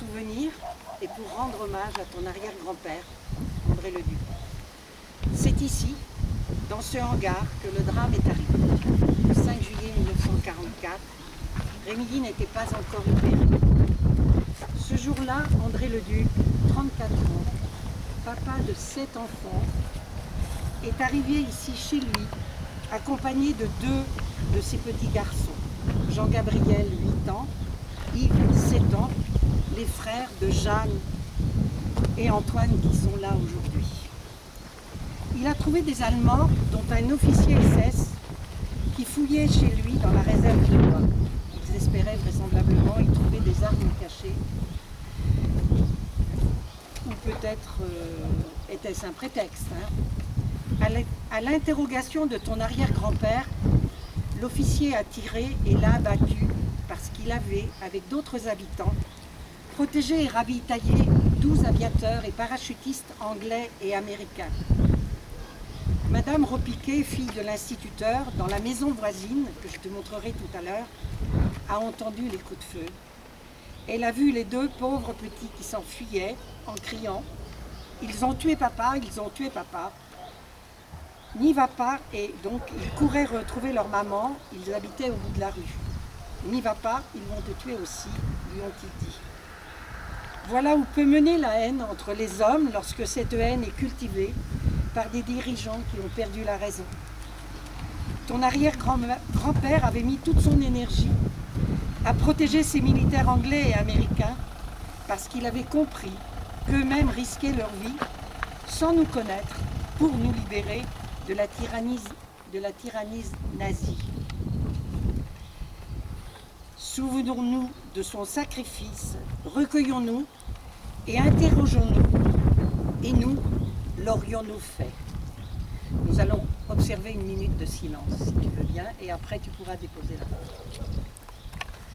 souvenir et pour rendre hommage à ton arrière-grand-père, André Leduc. C'est ici, dans ce hangar, que le drame est arrivé. Le 5 juillet 1944, Rémilly n'était pas encore libéré. Ce jour-là, André Leduc, 34 ans, papa de 7 enfants, est arrivé ici chez lui, accompagné de 2 de ses petits garçons. Jean-Gabriel, 8 ans, Yves, 7 ans, les frères de Jeanne et Antoine qui sont là aujourd'hui. Il a trouvé des Allemands, dont un officier SS, qui fouillait chez lui dans la réserve de bois. Ils espéraient vraisemblablement y trouver des armes cachées. Ou peut-être était-ce un prétexte. À l'interrogation de ton arrière-grand-père, l'officier a tiré et l'a abattu parce qu'il avait, avec d'autres habitants, protégé et ravitaillé 12 aviateurs et parachutistes anglais et américains. Madame Ropiquet, fille de l'instituteur, dans la maison voisine, que je te montrerai tout à l'heure, a entendu les coups de feu. Elle a vu les 2 pauvres petits qui s'enfuyaient en criant « Ils ont tué papa, ils ont tué papa !» N'y va pas, et donc ils couraient retrouver leur maman, ils habitaient au bout de la rue. N'y va pas, ils vont te tuer aussi, lui ont-ils dit. Voilà où peut mener la haine entre les hommes lorsque cette haine est cultivée par des dirigeants qui ont perdu la raison. Ton arrière-grand-père avait mis toute son énergie à protéger ses militaires anglais et américains parce qu'il avait compris qu'eux-mêmes risquaient leur vie sans nous connaître pour nous libérer de la tyrannie nazie. Souvenons-nous de son sacrifice, recueillons-nous et interrogeons-nous. Et nous, l'aurions-nous fait? Nous allons observer une minute de silence, si tu veux bien, et après tu pourras déposer la parole.